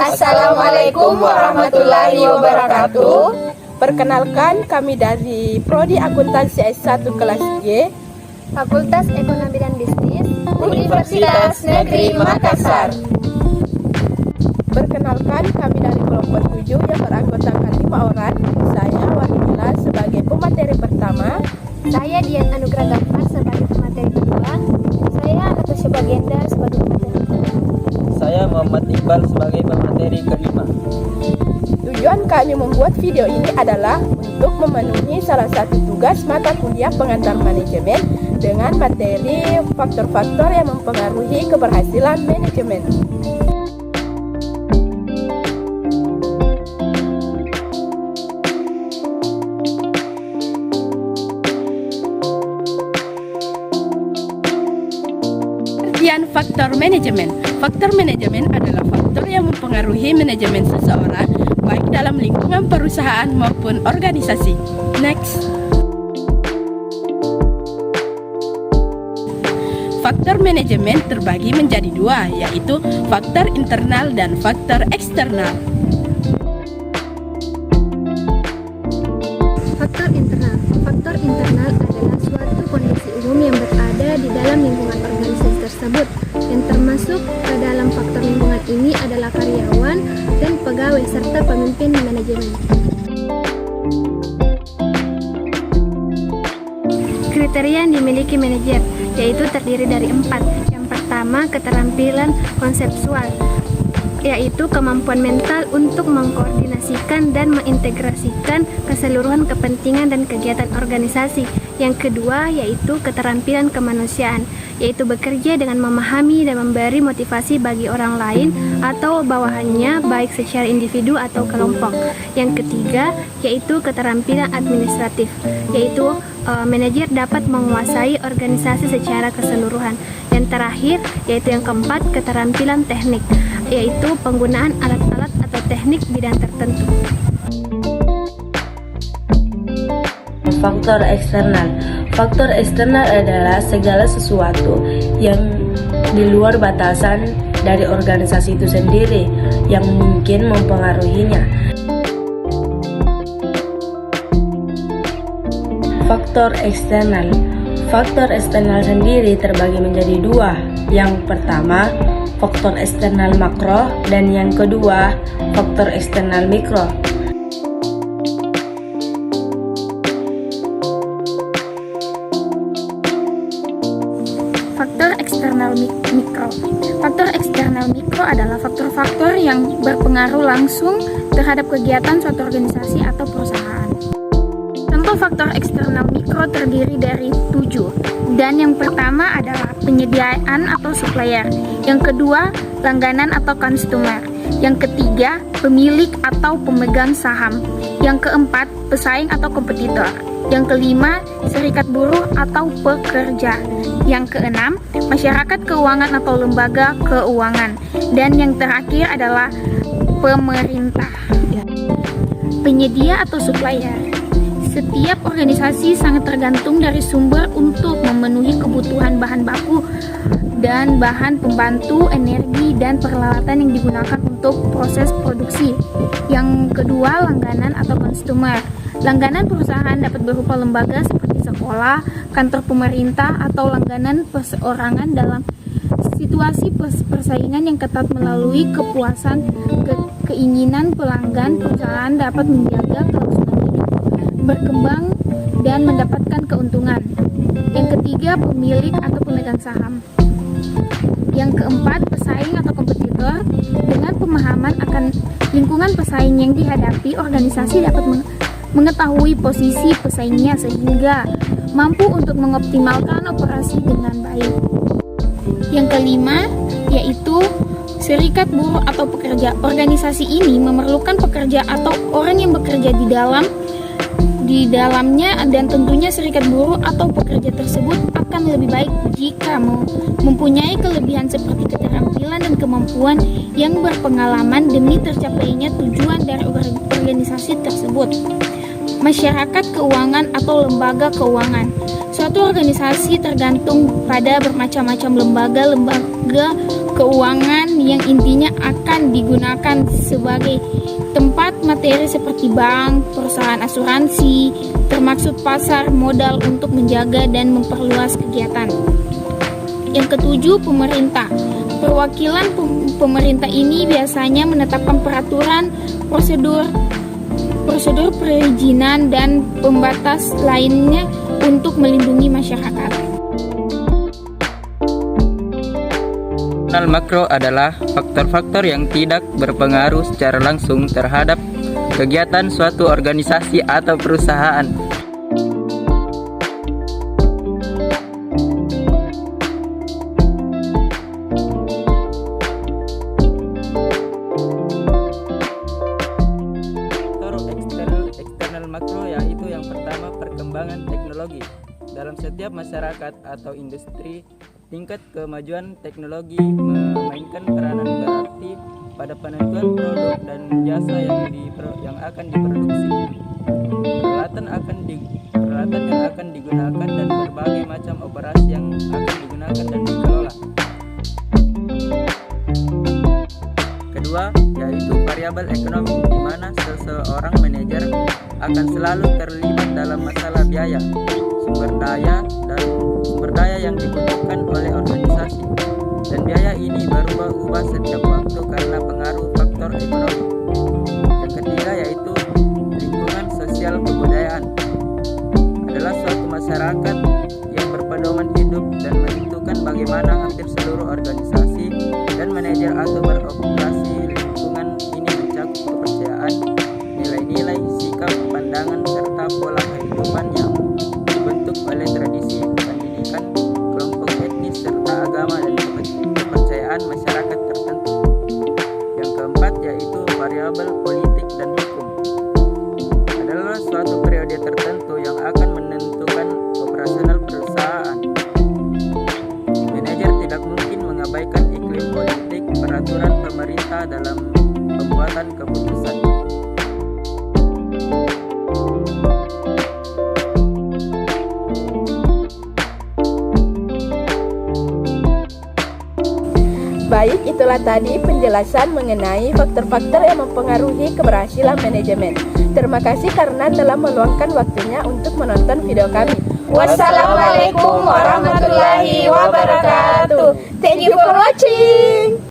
Assalamualaikum warahmatullahi wabarakatuh. Perkenalkan, kami dari Prodi Akuntansi S1 kelas G, Fakultas Ekonomi dan Bisnis, Universitas Negeri Makassar. Perkenalkan, kami dari kelompok 7 yang beranggotakan 5 orang. Saya Wahila sebagai pemateri pertama. saya Dian Anugrah Gafar sebagai pemateri kedua, saya Natasha Bagenda sebagai pemateri kedua. Saya Muhammad Iqbal sebagai pemateri kelima. Tujuan kami membuat video ini adalah untuk memenuhi salah satu tugas mata kuliah pengantar manajemen dengan materi faktor-faktor yang mempengaruhi keberhasilan manajemen. Pengertian faktor manajemen. Faktor manajemen adalah faktor yang mempengaruhi manajemen seseorang, baik dalam lingkungan perusahaan maupun organisasi. Next. Faktor manajemen terbagi menjadi dua, yaitu faktor internal dan faktor eksternal. Faktor internal. Faktor internal adalah suatu kondisi umum yang berada di dalam lingkungan organisasi tersebut. Yang termasuk ke dalam faktor lingkungan ini adalah karyawan dan pegawai serta pemimpin manajemen. Kriteria yang dimiliki manajer yaitu terdiri dari 4. Yang pertama, keterampilan konseptual, yaitu kemampuan mental untuk mengkoordinasikan dan mengintegrasikan keseluruhan kepentingan dan kegiatan organisasi. Yang kedua, yaitu keterampilan kemanusiaan, yaitu bekerja dengan memahami dan memberi motivasi bagi orang lain atau bawahannya, baik secara individu atau kelompok. Yang ketiga, yaitu keterampilan administratif, yaitu manajer dapat menguasai organisasi secara keseluruhan. Yang terakhir, yaitu yang keempat, keterampilan teknik, yaitu penggunaan alat-alat atau teknik bidang tertentu. Faktor eksternal. Faktor eksternal adalah segala sesuatu yang di luar batasan dari organisasi itu sendiri yang mungkin mempengaruhinya. Faktor eksternal. Faktor eksternal sendiri terbagi menjadi dua. Yang pertama, faktor eksternal makro, dan yang kedua, faktor eksternal mikro. Faktor eksternal mikro. Faktor eksternal mikro adalah faktor-faktor yang berpengaruh langsung terhadap kegiatan suatu organisasi atau perusahaan. Contoh faktor eksternal mikro terdiri dari 7. Dan yang pertama adalah penyediaan atau supplier. Yang kedua, langganan atau customer. Yang ketiga, pemilik atau pemegang saham. Yang keempat, pesaing atau kompetitor. Yang kelima, serikat buruh atau pekerja. Yang keenam, masyarakat keuangan atau lembaga keuangan. Dan yang terakhir adalah pemerintah. Penyedia atau supplier. Setiap organisasi sangat tergantung dari sumber untuk memenuhi kebutuhan bahan baku dan bahan pembantu, energi, dan peralatan yang digunakan untuk proses produksi. Yang kedua, langganan atau customer. Langganan perusahaan dapat berupa lembaga seperti sekolah, kantor pemerintah, atau langganan perseorangan dalam situasi persaingan yang ketat. Melalui kepuasan keinginan pelanggan, perusahaan dapat menjaga kelangsungan hidup, berkembang, dan mendapatkan keuntungan. Yang ketiga, pemilik atau pemegang saham. Yang keempat, pesaing atau kompetitor. Dengan pemahaman akan lingkungan pesaing yang dihadapi, organisasi dapat mengetahui posisi pesaingnya sehingga mampu untuk mengoptimalkan operasi dengan baik. Yang kelima, yaitu serikat buruh atau pekerja. Organisasi ini memerlukan pekerja atau orang yang bekerja di dalamnya, dan tentunya serikat buruh atau pekerja tersebut akan lebih baik jika mempunyai kelebihan seperti keterampilan dan kemampuan yang berpengalaman demi tercapainya tujuan dari organisasi tersebut. Masyarakat keuangan atau lembaga keuangan. Suatu organisasi tergantung pada bermacam-macam lembaga keuangan yang intinya akan digunakan sebagai tempat materi seperti bank, perusahaan asuransi, termasuk pasar modal untuk menjaga dan memperluas kegiatan. Yang ketujuh, pemerintah. Perwakilan pemerintah ini biasanya menetapkan peraturan, prosedur perizinan dan pembatas lainnya untuk melindungi masyarakat. Eksternal makro adalah faktor-faktor yang tidak berpengaruh secara langsung terhadap kegiatan suatu organisasi atau perusahaan. Eksternal makro yaitu yang pertama, perkembangan teknologi. Dalam setiap masyarakat atau industri, tingkat kemajuan teknologi memainkan peranan berarti pada penentuan produk dan jasa yang akan diproduksi. Peralatan yang akan digunakan dan berbagai macam operasi yang akan digunakan dan dikelola. Kedua, yaitu variabel ekonomi, di mana seseorang manajer akan selalu terlibat dalam masalah biaya, sumber daya yang dibutuhkan oleh organisasi, dan biaya ini berubah-ubah setiap waktu karena pengaruh faktor ekonomi. Yang ketiga, yaitu lingkungan sosial kebudayaan, adalah suatu masyarakat yang berpedoman hidup dan menentukan bagaimana hampir seluruh organisasi dan manajer atau beroperasi. Lingkungan ini mencakup kepercayaan, nilai-nilai, sikap, pandangan, serta pola kehidupan yang dibentuk oleh tradisi pendidikan, kelompok etnis, serta agama dan kepercayaan masyarakat tertentu. Yang keempat, yaitu variabel politik dan hukum, adalah suatu periode tertentu yang akan menentukan operasional perusahaan. Manajer tidak mungkin mengabaikan iklim politik, peraturan pemerintah dalam pembuatan keputusan. Baik, itulah tadi penjelasan mengenai faktor-faktor yang mempengaruhi keberhasilan manajemen. Terima kasih karena telah meluangkan waktunya untuk menonton video kami. Wassalamualaikum warahmatullahi wabarakatuh. Thank you for watching.